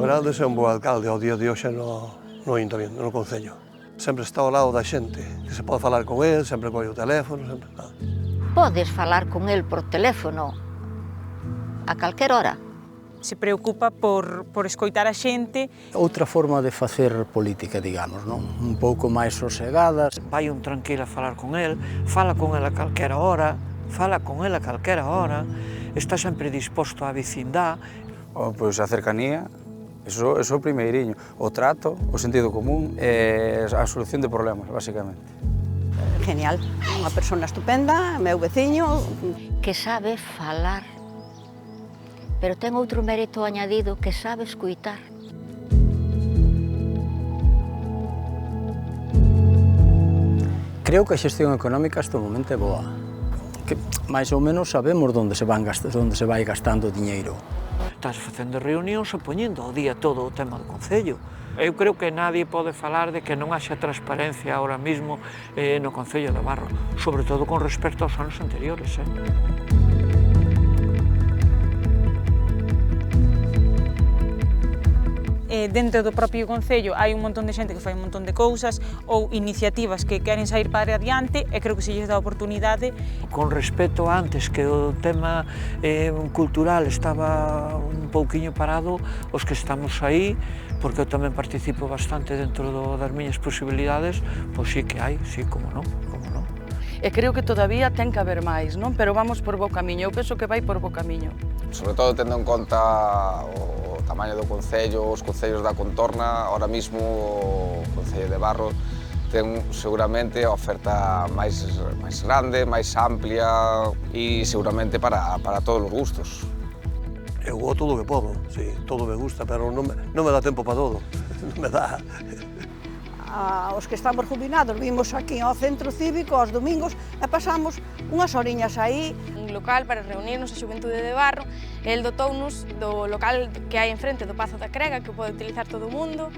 verdade é un bo alcalde ao día de hoxe no Ayuntamiento, no Concello. Sempre está ao lado da xente, que se pode falar con el, sempre colle o teléfono, sempre está. Podes falar con el por teléfono a calquer hora. Se preocupa por escoitar a xente. Outra forma de facer política, digamos, non? Un pouco máis sosegada. Vai un tranquilo a falar con el, fala con el a calquera hora, está sempre disposto á vecindad. Pois a cercanía, eso é o primeiriño. O trato, o sentido común e a solución de problemas, basicamente. Genial, unha persona estupenda, meu veciño. Que sabe falar, pero ten outro mérito añadido, que sabe escuitar. Creo que a xestión económica hasta o momento é boa. Que máis ou menos sabemos onde se vai gastando o diñeiro. Estás facendo reunións e poñendo ao día todo o tema do Concello. Eu creo que nadie pode falar de que non haxa transparencia ahora mismo no Concello de Barro, sobre todo con respecto aos anos anteriores. Dentro do propio Concello hai un montón de xente que fai un montón de cousas ou iniciativas que queren sair para adiante e creo que se lles dá a oportunidade. Con respecto a antes que o tema cultural estaba un pouquiño parado, os que estamos aí, porque eu tamén participo bastante dentro das miñas posibilidades, pois sí que hai, sí, como non, como non. E creo que todavía ten que haber máis, non? Pero vamos por bo camiño, eu penso que vai por bo camiño. Sobre todo tendo en conta o tamaño do Concello, os concellos da contorna, ahora mismo o Concello de Barro ten seguramente a oferta máis grande, máis amplia e seguramente para todos os gustos. Eu vou todo o que podo, sí, todo me gusta, pero non me dá tempo para todo, non me dá. Os que estamos jubilados vimos aquí ao centro cívico aos domingos e pasamos unhas horiñas aí. Un local para reunirnos a Xuventude de Barro, el dotounos do local que hai enfrente do Pazo da Crega, que pode utilizar todo o mundo.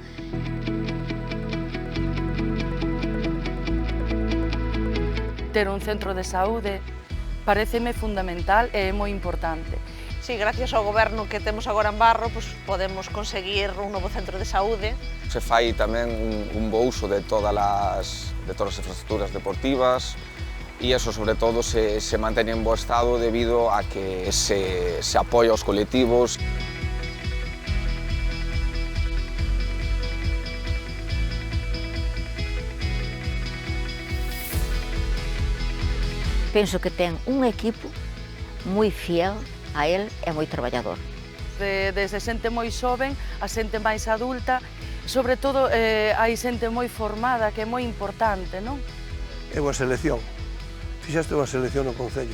Ter un centro de saúde pareceme fundamental e é moi importante. Sí, gracias ao goberno que temos agora en Barro, pues, podemos conseguir un novo centro de saúde. Se fai tamén un bo uso de todas as infraestructuras deportivas e eso, sobre todo, se mantén en bo estado debido a que se apoia aos colectivos. Penso que ten un equipo moi fiel a él é moi traballador. Desde xente moi xoven a xente máis adulta, sobre todo hai xente moi formada, que é moi importante, non? É unha selección. Fixaste unha selección no Concello.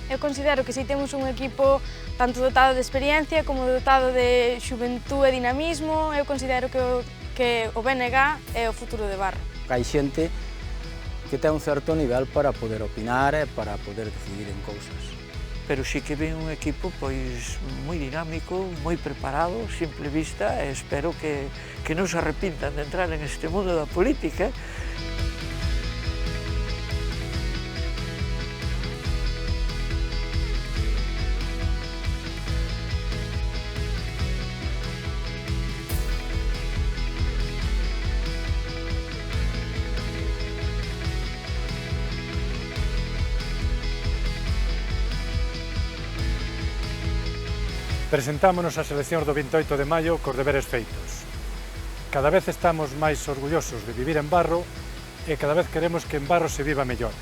Eu considero que si temos un equipo tanto dotado de experiencia como dotado de xuventude e dinamismo, eu considero que o BNG é o futuro de Barro. Hai xente que ten un certo nivel para poder opinar e para poder decidir en cousas. Pero sí que ven un equipo pois moi dinámico, moi preparado, simple vista, e espero que non se arrepintan de entrar en este mundo da política. Presentámonos as eleccións do 28 de maio cos deberes feitos. Cada vez estamos máis orgullosos de vivir en Barro e cada vez queremos que en Barro se viva mellor.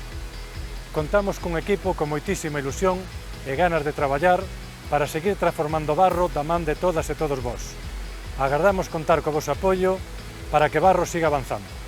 Contamos cun equipo con moitísima ilusión e ganas de traballar para seguir transformando Barro da man de todas e todos vós. Agardamos contar co voso apoio para que Barro siga avanzando.